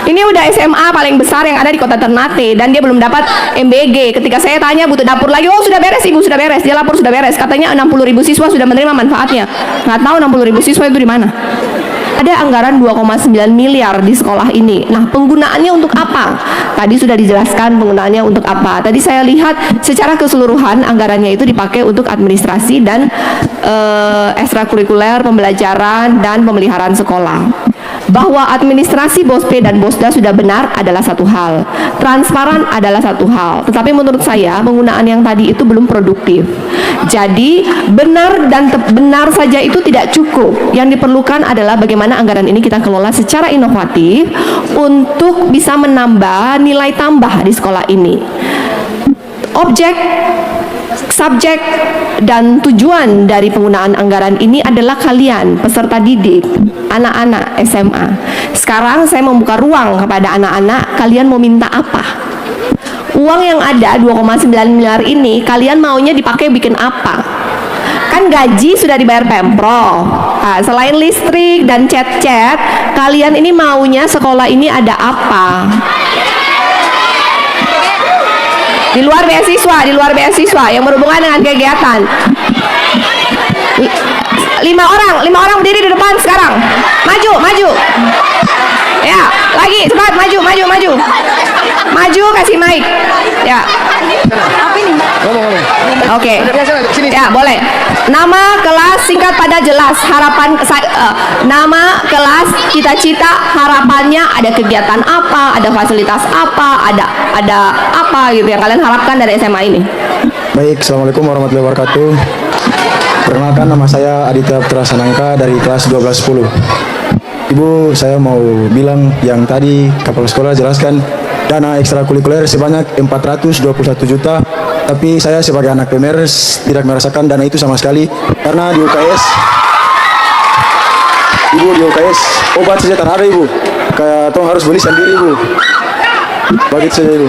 Ini udah SMA paling besar yang ada di kota Ternate dan dia belum dapat MBG. Ketika saya tanya butuh dapur lagi, oh sudah beres ibu, sudah beres. Dia lapor sudah beres. Katanya 60.000 siswa sudah menerima manfaatnya. Nggak tahu 60.000 siswa itu di mana. Ada anggaran 2,9 miliar di sekolah ini. Nah, penggunaannya untuk apa? Tadi sudah dijelaskan penggunaannya untuk apa. Tadi saya lihat secara keseluruhan anggarannya itu dipakai untuk administrasi dan ekstrakurikuler, pembelajaran, dan pemeliharaan sekolah. Bahwa administrasi BOSP dan BOSDA sudah benar adalah satu hal, transparan adalah satu hal, tetapi menurut saya penggunaan yang tadi itu belum produktif. Jadi benar dan benar saja itu tidak cukup. Yang diperlukan adalah bagaimana anggaran ini kita kelola secara inovatif untuk bisa menambah nilai tambah di sekolah ini. Objek, subjek, dan tujuan dari penggunaan anggaran ini adalah kalian, peserta didik, anak-anak SMA. Sekarang saya membuka ruang kepada anak-anak, kalian mau minta apa? Uang yang ada 2,9 miliar ini, kalian maunya dipakai bikin apa? Kan gaji sudah dibayar Pemprov. Nah, selain listrik dan chat-chat, kalian ini maunya sekolah ini ada apa? Di luar beasiswa yang berhubungan dengan kegiatan. 5 orang berdiri di depan sekarang. Maju. Ya, lagi cepat maju. Maju kasih mic. Ya. Oke. Ya, boleh. Nama kelas singkat pada jelas, harapan nama kelas, cita-cita, harapannya, ada kegiatan apa, ada fasilitas apa, ada apa gitu yang kalian harapkan dari SMA ini. Baik, Assalamualaikum warahmatullahi wabarakatuh. Perkenalkan, nama saya Aditya Putra Sanangka dari kelas 1210. Ibu, saya mau bilang yang tadi kepala sekolah jelaskan dana ekstrakurikuler sebanyak 421 juta, tapi saya sebagai anak PMR tidak merasakan dana itu sama sekali karena di UKS obat saja tak ada ibu, kayak tong harus beli sendiri ibu. Begitu saja ibu.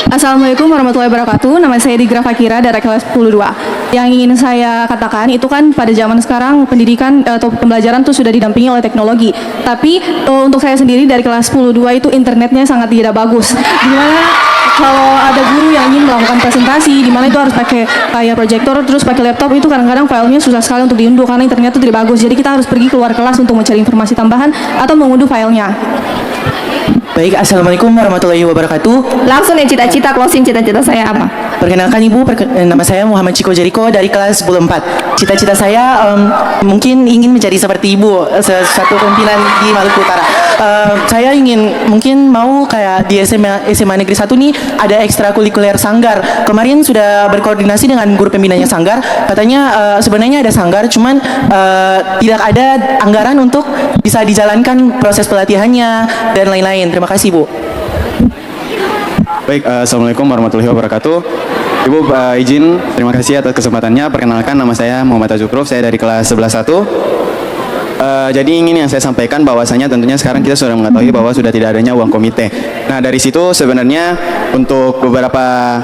Assalamualaikum warahmatullahi wabarakatuh. Nama saya Digra Fakira dari kelas 10-2. Yang ingin saya katakan itu kan pada zaman sekarang pendidikan atau pembelajaran itu sudah didampingi oleh teknologi. Tapi untuk saya sendiri dari kelas 10-2 itu internetnya sangat tidak bagus. Dimana kalau ada guru yang ingin melakukan presentasi, dimana itu harus pakai kayak proyektor terus pakai laptop, itu kadang-kadang filenya susah sekali untuk diunduh karena internetnya itu tidak bagus. Jadi kita harus pergi keluar kelas untuk mencari informasi tambahan atau mengunduh filenya. Baik, Assalamualaikum warahmatullahi wabarakatuh. Langsung yang cita-cita, closing cita-cita saya apa? Perkenalkan Ibu, nama saya Muhammad Ciko Jeriko dari kelas 10-4. Cita-cita saya mungkin ingin menjadi seperti Ibu, satu pimpinan di Maluku Utara. Saya ingin mungkin mau kayak di SMA Negeri 1 nih ada ekstrakurikuler sanggar. Kemarin sudah berkoordinasi dengan guru pembinanya sanggar, katanya sebenarnya ada sanggar, cuman tidak ada anggaran untuk bisa dijalankan proses pelatihannya dan lain-lain. Terima kasih Bu. Baik, Assalamualaikum warahmatullahi wabarakatuh. Ibu, izin, terima kasih atas kesempatannya. Perkenalkan, nama saya Muhammad Azukruf, saya dari kelas 11-1. Jadi ingin yang saya sampaikan bahwasanya tentunya sekarang kita sudah mengetahui bahwa sudah tidak adanya uang komite. Nah, dari situ sebenarnya untuk beberapa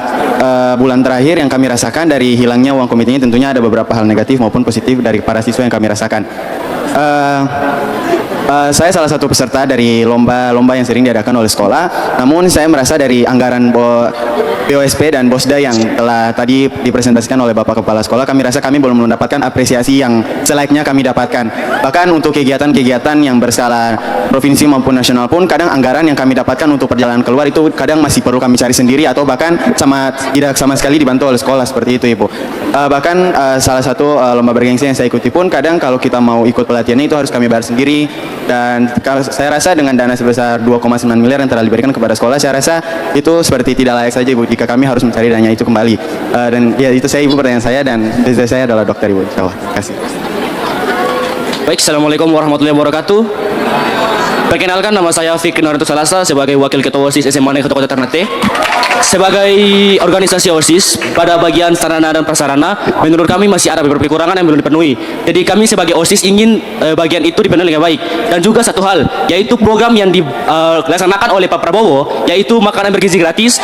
bulan terakhir yang kami rasakan dari hilangnya uang komitenya, tentunya ada beberapa hal negatif maupun positif dari para siswa yang kami rasakan. Saya salah satu peserta dari lomba-lomba yang sering diadakan oleh sekolah. Namun saya merasa dari anggaran BOSP dan BOSDA yang telah tadi dipresentasikan oleh Bapak Kepala Sekolah, kami rasa kami belum mendapatkan apresiasi yang selayaknya kami dapatkan. Bahkan untuk kegiatan-kegiatan yang berskala provinsi maupun nasional pun, kadang anggaran yang kami dapatkan untuk perjalanan keluar itu kadang masih perlu kami cari sendiri atau bahkan tidak sama sekali dibantu oleh sekolah, seperti itu Ibu. Bahkan salah satu lomba bergengsi yang saya ikuti pun kadang kalau kita mau ikut pelatihannya itu harus kami bayar sendiri. Dan saya rasa dengan dana sebesar 2,9 miliar yang telah diberikan kepada sekolah, saya rasa itu seperti tidak layak saja Ibu jika kami harus mencari dana itu kembali. Dan ya itu saya Ibu pertanyaan saya, dan saya adalah dokter Ibu. Insyaallah. Terima kasih. Baik, Assalamualaikum warahmatullahi wabarakatuh. Perkenalkan, nama saya Fikri Naruto Salasa sebagai Wakil Ketua OSIS SMA Negeri Kota Ternate. Sebagai organisasi OSIS, pada bagian sarana dan prasarana, menurut kami masih ada beberapa kekurangan yang belum dipenuhi. Jadi kami sebagai OSIS ingin bagian itu dipenuhi dengan baik. Dan juga satu hal, yaitu program yang dilaksanakan oleh Pak Prabowo, yaitu makanan bergizi gratis.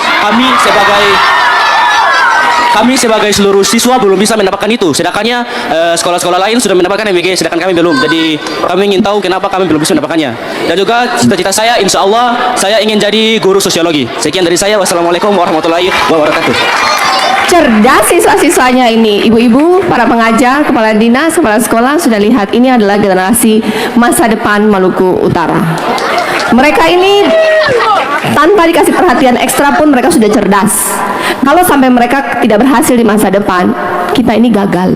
kami sebagai seluruh siswa belum bisa mendapatkan itu. Sedangkannya sekolah-sekolah lain sudah mendapatkan MBG, sedangkan kami belum. Jadi kami ingin tahu kenapa kami belum bisa mendapatkannya. Dan juga cita-cita saya, insya Allah saya ingin jadi guru sosiologi. Sekian dari saya. Wassalamualaikum warahmatullahi wabarakatuh. Cerdas siswa-siswanya ini, ibu-ibu, para pengajar, kepala dinas, kepala sekolah sudah lihat ini adalah generasi masa depan Maluku Utara. Mereka ini tanpa dikasih perhatian ekstra pun mereka sudah cerdas. Kalau sampai mereka tidak berhasil di masa depan, kita ini gagal.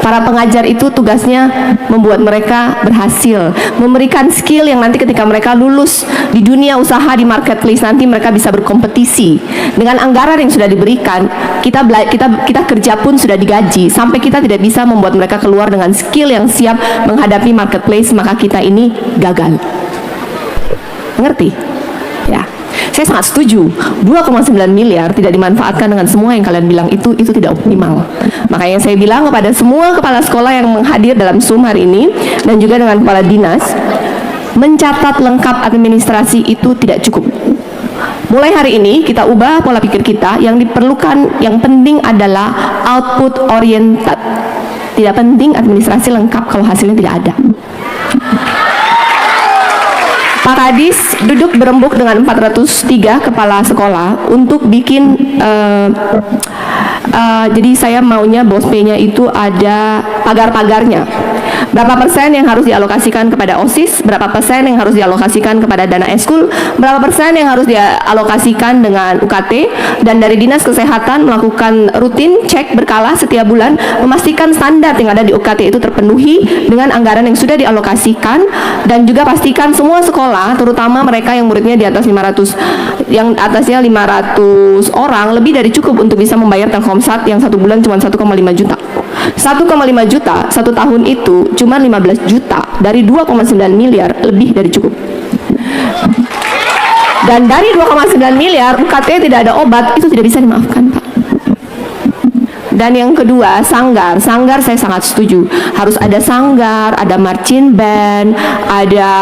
Para pengajar itu tugasnya membuat mereka berhasil, memberikan skill yang nanti ketika mereka lulus di dunia usaha, di marketplace, nanti mereka bisa berkompetisi. Dengan anggaran yang sudah diberikan, kita kerja pun sudah digaji, sampai kita tidak bisa membuat mereka keluar dengan skill yang siap menghadapi marketplace, maka kita ini gagal. Mengerti? Ya. Saya sangat setuju, 2,9 miliar tidak dimanfaatkan dengan semua yang kalian bilang itu tidak optimal. Makanya saya bilang kepada semua kepala sekolah yang menghadir dalam Zoom hari ini, dan juga dengan kepala dinas, mencatat lengkap administrasi itu tidak cukup. Mulai hari ini kita ubah pola pikir kita, yang diperlukan, yang penting adalah output oriented. Tidak penting administrasi lengkap kalau hasilnya tidak ada. Pak Kadis duduk berembuk dengan 403 kepala sekolah untuk bikin jadi saya maunya BOSP-nya itu ada pagar-pagarnya. Berapa persen yang harus dialokasikan kepada OSIS, berapa persen yang harus dialokasikan kepada dana eskul, berapa persen yang harus dialokasikan dengan UKT, dan dari Dinas Kesehatan melakukan rutin cek berkala setiap bulan, memastikan standar yang ada di UKT itu terpenuhi dengan anggaran yang sudah dialokasikan, dan juga pastikan semua sekolah, terutama mereka yang muridnya di atas 500, yang atasnya 500 orang, lebih dari cukup untuk bisa membayar Telkomsat yang satu bulan cuma 1,5 juta. 1,5 juta satu tahun itu cuma 15 juta dari 2,9 miliar, lebih dari cukup. Dan dari 2,9 miliar UKT tidak ada obat, itu tidak bisa dimaafkan, Pak. Dan yang kedua, sanggar. Sanggar saya sangat setuju. Harus ada sanggar, ada marching band, ada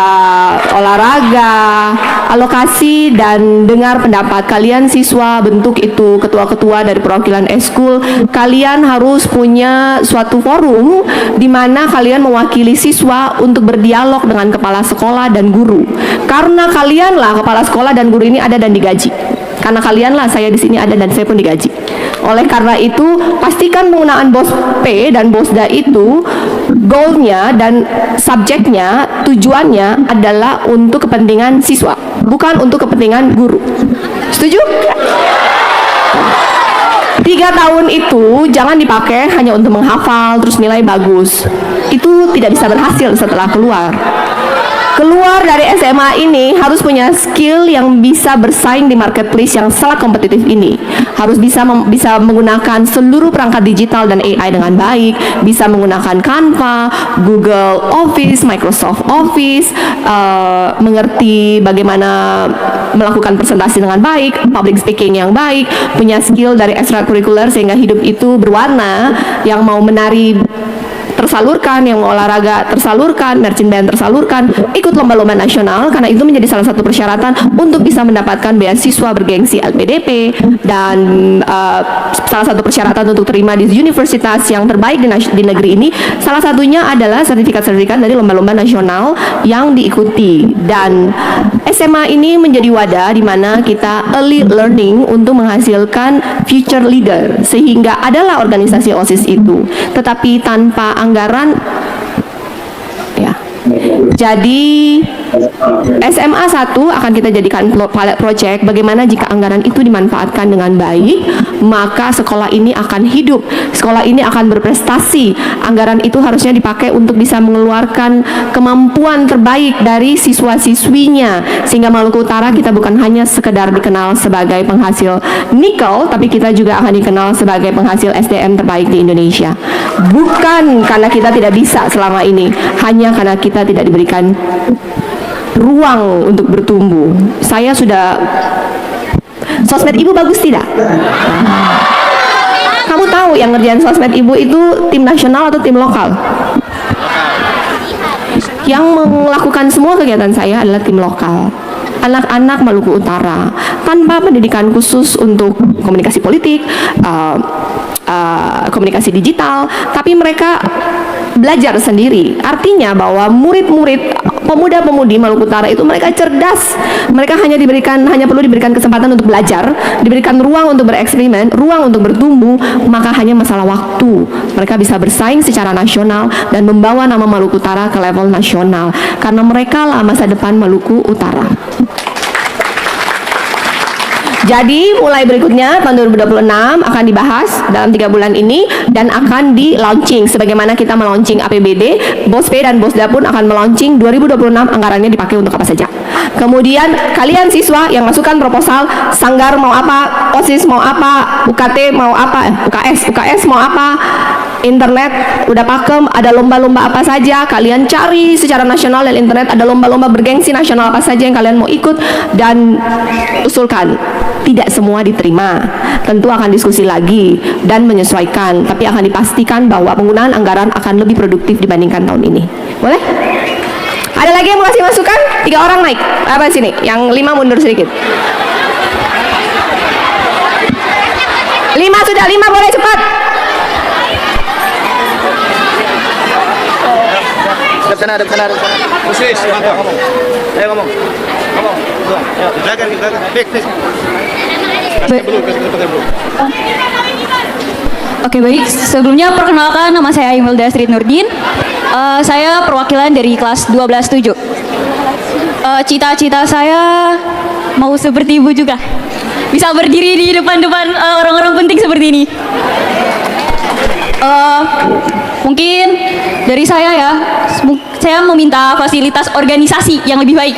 olahraga, alokasi, dan dengar pendapat kalian siswa, bentuk itu ketua-ketua dari perwakilan eskul. Kalian harus punya suatu forum di mana kalian mewakili siswa untuk berdialog dengan kepala sekolah dan guru. Karena kalianlah kepala sekolah dan guru ini ada dan digaji. Karena kalianlah saya di sini ada dan saya pun digaji. Oleh karena itu, pastikan penggunaan BOSP dan BOSDA itu goalnya dan subjeknya, tujuannya adalah untuk kepentingan siswa, bukan untuk kepentingan guru. Setuju? 3 tahun itu jangan dipakai hanya untuk menghafal terus nilai bagus. Itu tidak bisa berhasil setelah keluar. Keluar dari SMA ini harus punya skill yang bisa bersaing di marketplace yang sangat kompetitif ini. Harus bisa menggunakan seluruh perangkat digital dan AI dengan baik, bisa menggunakan Canva, Google Office, Microsoft Office, mengerti bagaimana melakukan presentasi dengan baik, public speaking yang baik, punya skill dari ekstrakurikuler sehingga hidup itu berwarna, yang mau menari tersalurkan, yang mau olahraga tersalurkan, marching band tersalurkan, ikut lomba-lomba nasional, karena itu menjadi salah satu persyaratan untuk bisa mendapatkan beasiswa bergengsi LPDP, dan salah satu persyaratan untuk terima di universitas yang terbaik di negeri ini, salah satunya adalah sertifikat-sertifikat dari lomba-lomba nasional yang diikuti. Dan SMA ini menjadi wadah di mana kita early learning untuk menghasilkan future leader, sehingga adalah organisasi OSIS itu, tetapi tanpa anggaran, ya. Jadi SMA 1 akan kita jadikan pilot project. Bagaimana jika anggaran itu dimanfaatkan dengan baik, maka sekolah ini akan hidup, sekolah ini akan berprestasi. Anggaran itu harusnya dipakai untuk bisa mengeluarkan kemampuan terbaik dari siswa-siswinya, sehingga Maluku Utara kita bukan hanya sekedar dikenal sebagai penghasil nikel, tapi kita juga akan dikenal sebagai penghasil SDM terbaik di Indonesia. Bukan karena kita tidak bisa selama ini, hanya karena kita tidak diberikan ruang untuk bertumbuh. Saya sudah, sosmed ibu bagus tidak? Kamu tahu yang ngerjain sosmed ibu itu tim nasional atau tim lokal? Yang melakukan semua kegiatan saya adalah tim lokal. anak-anak Maluku Utara tanpa pendidikan khusus untuk komunikasi politik, komunikasi digital, tapi mereka belajar sendiri. Artinya bahwa murid-murid, pemuda-pemudi Maluku Utara itu mereka cerdas. Mereka hanya perlu diberikan kesempatan untuk belajar, diberikan ruang untuk bereksperimen, ruang untuk bertumbuh, maka hanya masalah waktu. Mereka bisa bersaing secara nasional dan membawa nama Maluku Utara ke level nasional karena mereka lah masa depan Maluku Utara. Jadi mulai berikutnya tahun 2026 akan dibahas dalam 3 bulan ini dan akan di launching. Sebagaimana kita melaunching APBD, BOSP dan BOSDA pun akan melaunching 2026 anggarannya dipakai untuk apa saja. Kemudian kalian siswa yang masukkan proposal, Sanggar mau apa, OSIS mau apa, UKT mau apa, UKS mau apa, internet udah pakem, ada lomba-lomba apa saja, kalian cari secara nasional dan internet ada lomba-lomba bergengsi nasional apa saja yang kalian mau ikut dan usulkan. Tidak semua diterima, tentu akan diskusi lagi dan menyesuaikan, tapi akan dipastikan bahwa penggunaan anggaran akan lebih produktif dibandingkan tahun ini. Boleh? Ada lagi yang mau kasih masukan? 3 orang naik, apa sini? Yang 5 mundur sedikit. 5 sudah, 5 boleh cepat. Depan sana. Khusus, mantap. Ayo ngomong. Belakang. Back. Oke baik, sebelumnya perkenalkan nama saya Imelda Astrid Nurdin. Saya perwakilan dari kelas 12-7. Cita-cita saya mau seperti ibu juga, bisa berdiri di depan-depan orang-orang penting seperti ini. Mungkin dari saya ya, saya meminta fasilitas organisasi yang lebih baik.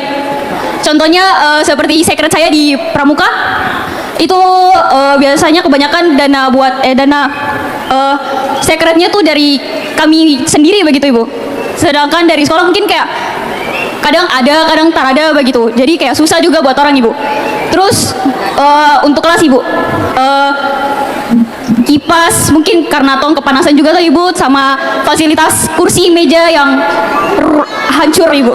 Contohnya seperti sekret saya di Pramuka, itu biasanya kebanyakan dana sekretnya tuh dari kami sendiri begitu Ibu. Sedangkan dari sekolah mungkin kayak kadang ada, kadang tak ada begitu. Jadi kayak susah juga buat orang Ibu. Terus untuk kelas Ibu, kipas mungkin karena tong kepanasan juga tuh Ibu, sama fasilitas kursi meja yang hancur Ibu.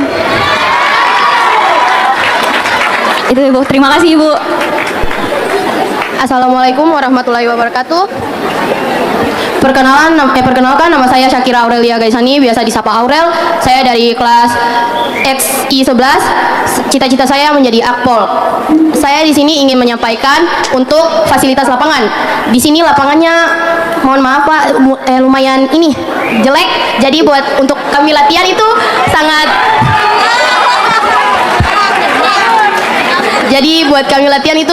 Itu Ibu, terima kasih Ibu. Assalamualaikum warahmatullahi wabarakatuh. Perkenalkan nama saya Syakira Aurelia Gaisani, biasa disapa Aurel. Saya dari kelas XI 11. Cita-cita saya menjadi Akpol. Saya di sini ingin menyampaikan untuk fasilitas lapangan. Di sini lapangannya, mohon maaf Pak, lumayan ini jelek. Jadi untuk kami latihan itu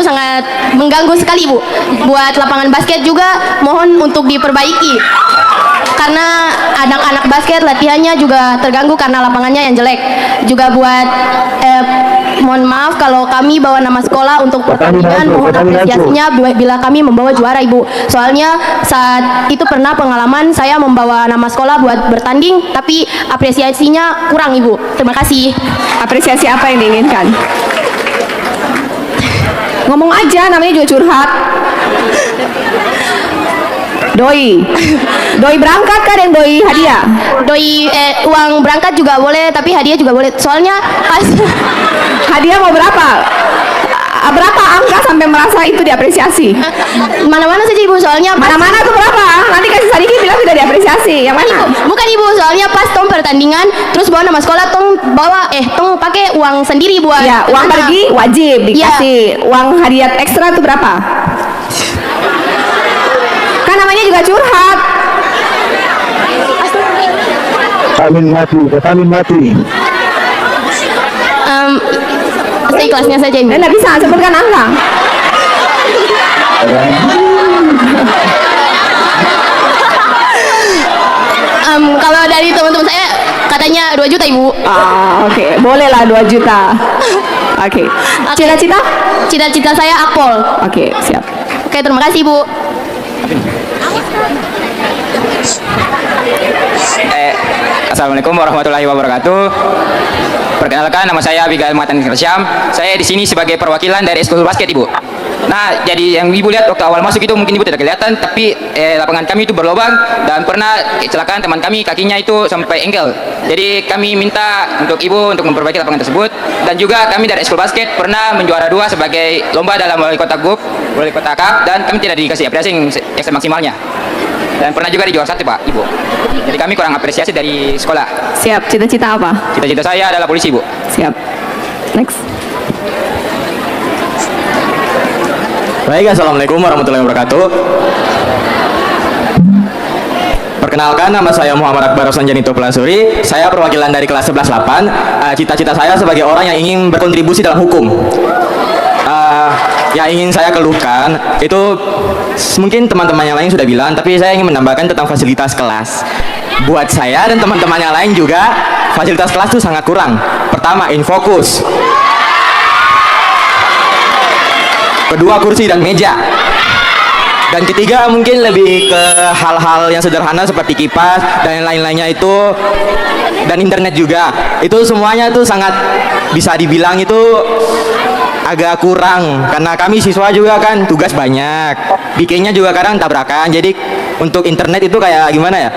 sangat mengganggu sekali Bu. Buat lapangan basket juga mohon untuk diperbaiki. Karena anak-anak basket latihannya juga terganggu karena lapangannya yang jelek. Juga buat mohon maaf kalau kami bawa nama sekolah untuk pertandingan, mohon apresiasinya bila kami membawa juara Ibu. Soalnya saat itu pernah pengalaman saya membawa nama sekolah buat bertanding, tapi apresiasinya kurang Ibu. Terima kasih. Apresiasi apa yang diinginkan? Ngomong aja, namanya juga curhat. Doi berangkat kan yang doi hadiah? Doi uang berangkat juga boleh, tapi hadiah juga boleh. Soalnya pas Hadiah mau berapa? Berapa angka sampai merasa itu diapresiasi? mana-mana saja Ibu, soalnya Mana-mana tuh berapa? Nanti kasih Sadiki bilang sudah diapresiasi. Yang mana? bukan Ibu, soalnya pas tong pertandingan terus bawa nama sekolah, tong pakai uang sendiri buat Ya, uang pergi wajib dikasih. Uang hadiah ekstra tuh berapa? Kan namanya juga curhat. Vitamin mati. Seikhlasnya saja Ibu. Nggak bisa sebutkan angka. Kalau dari teman-teman saya katanya 2 juta Ibu. Oke. Boleh lah 2 juta. Oke. Cita-cita? Cita-cita saya Akpol. Oke, siap. Oke, terima kasih Bu. Assalamualaikum warahmatullahi wabarakatuh. Perkenalkan, nama saya Abigail Matan Kersyam. Saya di sini sebagai perwakilan dari Eskul Basket Ibu. Nah, jadi yang ibu lihat waktu awal masuk itu mungkin ibu tidak kelihatan, tapi lapangan kami itu berlubang dan pernah kecelakaan teman kami kakinya itu sampai engkel. Jadi kami minta untuk ibu untuk memperbaiki lapangan tersebut, dan juga kami dari School Basket pernah menjuara 2 sebagai lomba dalam Wali Kota Cup, Wali Kota Cup, dan kami tidak dikasih apresiasi yang maksimalnya. Dan pernah juga di juara 1 Pak, Ibu. Jadi kami kurang apresiasi dari sekolah. Siap. Cita-cita apa? Cita-cita saya adalah polisi, Bu. Siap. Next. Baik, Assalamualaikum warahmatullahi wabarakatuh. Perkenalkan, nama saya Muhammad Akbar Sanjanito Pelasuri. Saya perwakilan dari kelas 11-8. Cita-cita saya sebagai orang yang ingin berkontribusi dalam hukum. Yang ingin saya keluhkan itu mungkin teman-teman yang lain sudah bilang, tapi saya ingin menambahkan tentang fasilitas kelas. Buat saya dan teman-teman yang lain juga, fasilitas kelas itu sangat kurang. Pertama, infokus. Kedua, kursi dan meja. Dan ketiga, mungkin lebih ke hal-hal yang sederhana seperti kipas dan lain-lainnya itu, dan internet juga. Itu semuanya tuh sangat bisa dibilang itu agak kurang, karena kami siswa juga kan tugas banyak, bikinnya juga kadang tabrakan. Jadi untuk internet itu kayak gimana ya,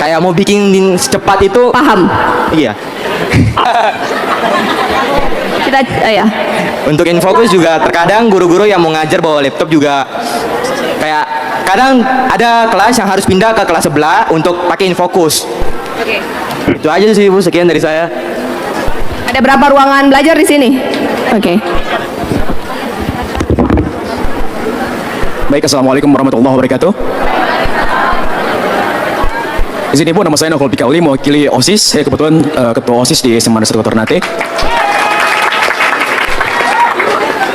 kayak mau bikin secepat itu. Paham? Iya. Kita ya. Untuk infokus juga terkadang guru-guru yang mau ngajar bawa laptop juga kayak kadang ada kelas yang harus pindah ke kelas sebelah untuk pakai infokus. Oke. Itu aja sih Bu, sekian dari saya. Ada berapa ruangan belajar di sini? Oke. Baik, Assalamualaikum warahmatullahi wabarakatuh. Di sini Bu, nama saya Nokol Pikauli, mewakili OSIS. Saya kebetulan ketua OSIS di SMA Negeri 1 Ternate.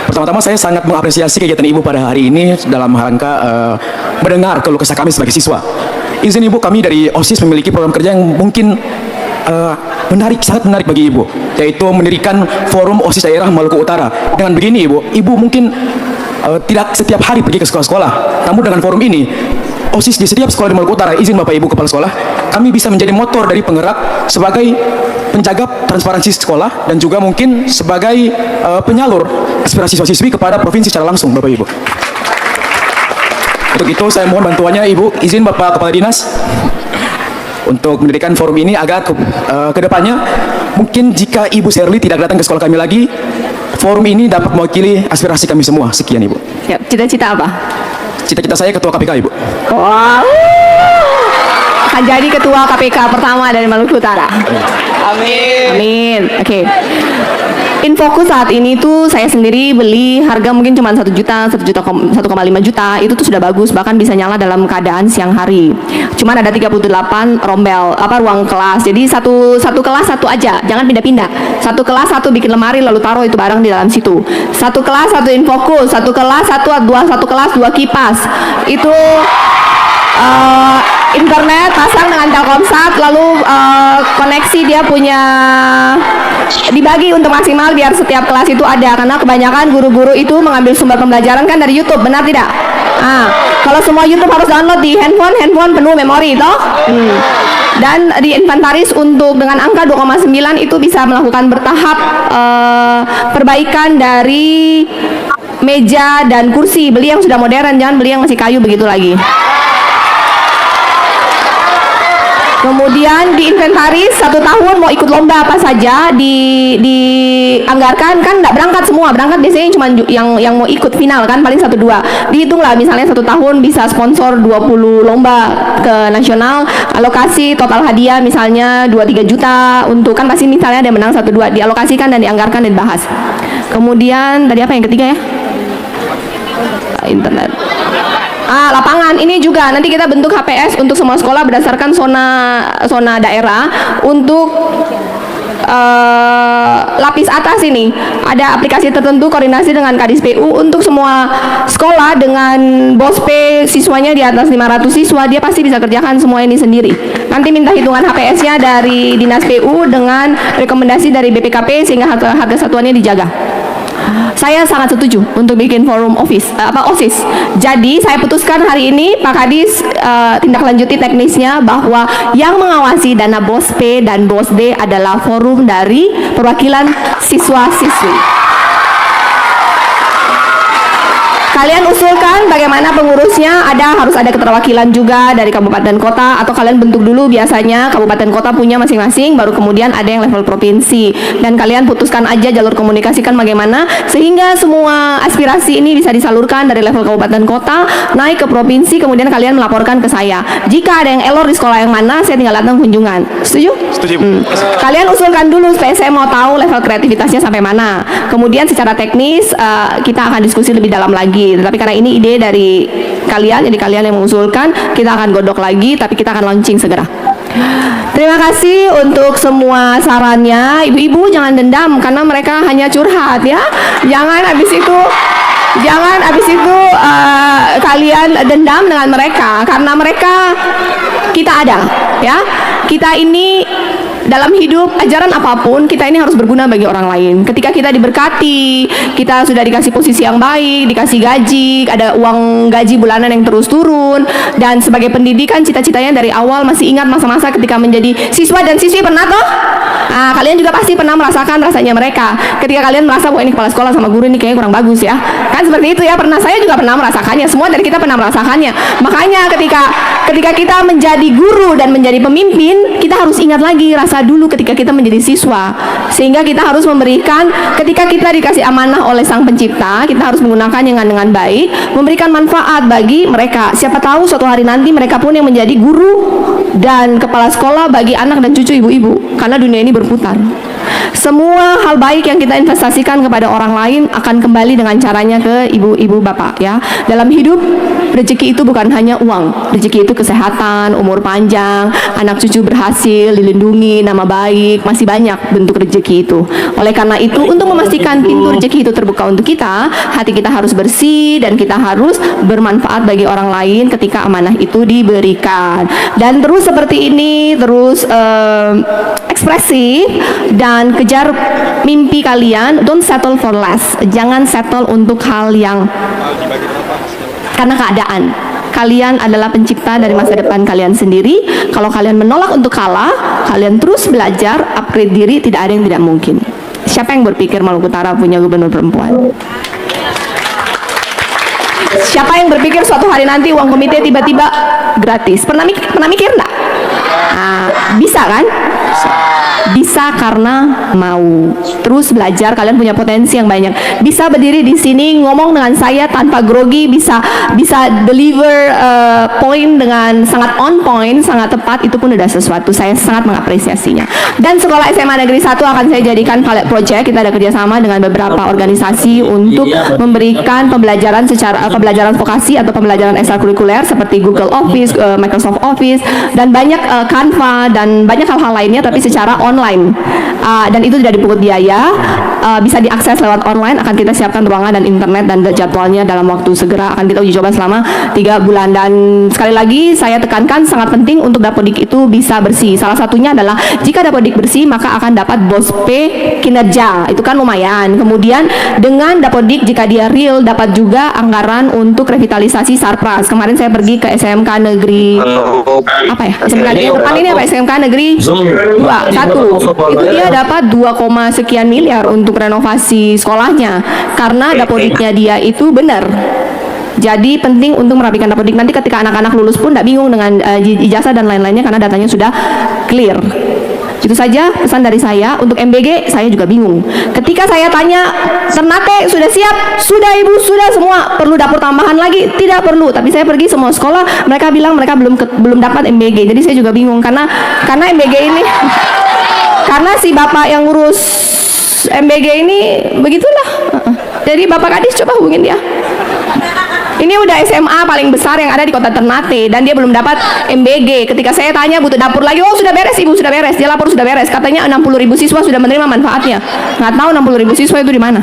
Pertama-tama saya sangat mengapresiasi kegiatan Ibu pada hari ini dalam rangka mendengar keluh kesah kami sebagai siswa. Izin Ibu, kami dari OSIS memiliki program kerja yang mungkin menarik, sangat menarik bagi Ibu, yaitu mendirikan forum OSIS daerah Maluku Utara. Dengan begini Ibu mungkin tidak setiap hari pergi ke sekolah-sekolah, namun dengan forum ini OSIS di setiap sekolah di Maluku Utara, izin Bapak Ibu Kepala Sekolah, kami bisa menjadi motor dari penggerak sebagai penjaga transparansi sekolah dan juga mungkin sebagai penyalur aspirasi siswa-siswi kepada provinsi secara langsung, Bapak Ibu. Untuk itu saya mohon bantuannya Ibu, izin Bapak Kepala Dinas untuk mendirikan forum ini agar ke depannya mungkin jika Ibu Sherly tidak datang ke sekolah kami lagi, forum ini dapat mewakili aspirasi kami semua. Sekian Ibu. Siap. Cita-cita apa? Cita-cita saya ketua KPK Ibu. Wow. Akan jadi ketua KPK pertama dari Maluku Utara. Amin. Amin. Oke. Infokus saat ini tuh saya sendiri beli harga mungkin cuma 1 juta, 1,5 juta. Itu tuh sudah bagus, bahkan bisa nyala dalam keadaan siang hari. Cuman ada 38 ruang kelas. Jadi satu kelas satu aja, jangan pindah-pindah. Satu kelas satu bikin lemari lalu taruh itu barang di dalam situ. Satu kelas satu infokus, satu kelas satu kelas 2 kipas. Itu internet pasang dengan Telkomsat, lalu koneksi dia punya dibagi untuk maksimal biar setiap kelas itu ada, karena kebanyakan guru-guru itu mengambil sumber pembelajaran kan dari YouTube, benar tidak? Kalau semua YouTube harus download di handphone penuh memori toh. Dan di inventaris untuk dengan angka 2,9 itu bisa melakukan bertahap perbaikan dari meja dan kursi, beli yang sudah modern, jangan beli yang masih kayu begitu lagi. Kemudian di inventaris 1 tahun mau ikut lomba apa saja dianggarkan, kan nggak berangkat semua, berangkat biasanya cuma yang mau ikut final kan paling 1-2. Dihitunglah misalnya 1 tahun bisa sponsor 20 lomba ke nasional, alokasi total hadiah misalnya 2-3 juta untuk, kan pasti misalnya ada yang menang 1-2, dialokasikan dan dianggarkan dan dibahas. Kemudian tadi apa yang ketiga ya? Internet. Lapangan ini juga nanti kita bentuk HPS untuk semua sekolah berdasarkan zona daerah. Untuk lapis atas ini ada aplikasi tertentu koordinasi dengan Kadis PU untuk semua sekolah dengan BOSP siswanya di atas 500 siswa, dia pasti bisa kerjakan semua ini sendiri. Nanti minta hitungan HPS-nya dari Dinas PU dengan rekomendasi dari BPKP sehingga harga satuannya dijaga. Saya sangat setuju untuk bikin forum OSIS. Jadi saya putuskan hari ini Pak Kadis tindak lanjuti teknisnya bahwa yang mengawasi dana BOSP dan BOSD adalah forum dari perwakilan siswa-siswi. Kalian usulkan bagaimana pengurusnya, harus ada keterwakilan juga dari kabupaten kota, atau kalian bentuk dulu, biasanya kabupaten kota punya masing-masing, baru kemudian ada yang level provinsi, dan kalian putuskan aja jalur komunikasikan bagaimana sehingga semua aspirasi ini bisa disalurkan dari level kabupaten kota naik ke provinsi, kemudian kalian melaporkan ke saya. Jika ada yang error di sekolah yang mana, saya tinggal datang kunjungan. Setuju? Setuju. Kalian usulkan dulu supaya saya mau tahu level kreativitasnya sampai mana. Kemudian secara teknis kita akan diskusi lebih dalam lagi. Tetapi karena ini ide dari kalian, jadi kalian yang mengusulkan, kita akan godok lagi, tapi kita akan launching segera. Terima kasih untuk semua sarannya. Ibu-ibu jangan dendam karena mereka hanya curhat ya. Jangan habis itu kalian dendam dengan mereka, karena mereka, kita ada ya. Kita ini dalam hidup, ajaran apapun, kita ini harus berguna bagi orang lain. Ketika kita diberkati, kita sudah dikasih posisi yang baik, dikasih gaji, ada uang gaji bulanan yang terus turun, dan sebagai pendidikan cita-citanya dari awal masih ingat masa-masa ketika menjadi siswa dan siswi, pernah toh? Nah, kalian juga pasti pernah merasakan rasanya mereka. Ketika kalian merasa, wah ini kepala sekolah sama guru ini kayaknya kurang bagus ya. Kan seperti itu ya, saya juga pernah merasakannya. Semua dari kita pernah merasakannya. Makanya ketika kita menjadi guru dan menjadi pemimpin, kita harus ingat lagi rasa dulu ketika kita menjadi siswa, sehingga kita harus memberikan, ketika kita dikasih amanah oleh Sang Pencipta, kita harus menggunakannya dengan baik, memberikan manfaat bagi mereka. Siapa tahu suatu hari nanti mereka pun yang menjadi guru dan kepala sekolah bagi anak dan cucu ibu-ibu, karena dunia ini berputar. Semua hal baik yang kita investasikan kepada orang lain akan kembali dengan caranya ke ibu-ibu bapak ya. Dalam hidup, rezeki itu bukan hanya uang. Rezeki itu kesehatan, umur panjang, anak cucu berhasil, dilindungi, nama baik, masih banyak bentuk rezeki itu. Oleh karena itu, untuk memastikan pintu rezeki itu terbuka untuk kita, hati kita harus bersih dan kita harus bermanfaat bagi orang lain ketika amanah itu diberikan. Dan terus seperti ini, terus ekspresif dan kejar mimpi kalian. Don't settle for less. Jangan settle untuk hal yang karena keadaan. Kalian adalah pencipta dari masa depan kalian sendiri. Kalau kalian menolak untuk kalah, kalian terus belajar, upgrade diri, tidak ada yang tidak mungkin. Siapa yang berpikir Maluku Utara punya gubernur perempuan? Siapa yang berpikir suatu hari nanti uang komite tiba-tiba gratis? Pernah mikir enggak? Nah, bisa kan? Bisa karena mau terus belajar. Kalian punya potensi yang banyak. Bisa berdiri di sini ngomong dengan saya tanpa grogi, bisa deliver point dengan sangat on point, sangat tepat. Itu pun udah sesuatu. Saya sangat mengapresiasinya. Dan sekolah SMA Negeri 1 akan saya jadikan pilot project. Kita ada kerjasama dengan beberapa organisasi untuk memberikan pembelajaran secara pembelajaran vokasi atau pembelajaran ekstrakurikuler seperti Google Office, Microsoft Office, dan banyak Canva dan banyak hal-hal lainnya, tapi secara online. Dan itu tidak dipungut biaya, bisa diakses lewat online. Akan kita siapkan ruangan dan internet dan jadwalnya dalam waktu segera. Akan kita uji coba selama 3 bulan. Dan sekali lagi saya tekankan, sangat penting untuk Dapodik itu bisa bersih. Salah satunya adalah jika Dapodik bersih, maka akan dapat BOSP kinerja. Itu kan lumayan. Kemudian dengan Dapodik, jika dia real, dapat juga anggaran untuk revitalisasi Sarpras. Kemarin saya pergi ke SMK Negeri apa ya? SMK Negeri depan ini apa? SMK Negeri 1. Itu dia dapat 2, sekian miliar untuk renovasi sekolahnya karena Dapodiknya dia itu benar. Jadi penting untuk merapikan Dapodik. Nanti ketika anak-anak lulus pun tidak bingung dengan ijazah dan lain-lainnya karena datanya sudah clear. Itu saja pesan dari saya. Untuk MBG saya juga bingung. Ketika saya tanya, Ternate sudah siap? Sudah Ibu, sudah semua. Perlu dapur tambahan lagi? Tidak perlu. Tapi saya pergi semua sekolah, mereka bilang mereka belum dapat MBG. Jadi saya juga bingung karena MBG ini karena si bapak yang ngurus MBG ini begitulah. Jadi Bapak Kadis coba hubungin dia. Ini udah SMA paling besar yang ada di kota Ternate dan dia belum dapat MBG. Ketika saya tanya butuh dapur lagi, oh sudah beres Ibu, sudah beres. Dia lapor sudah beres. Katanya 60.000 siswa sudah menerima manfaatnya. Nggak tahu 60.000 siswa itu di mana.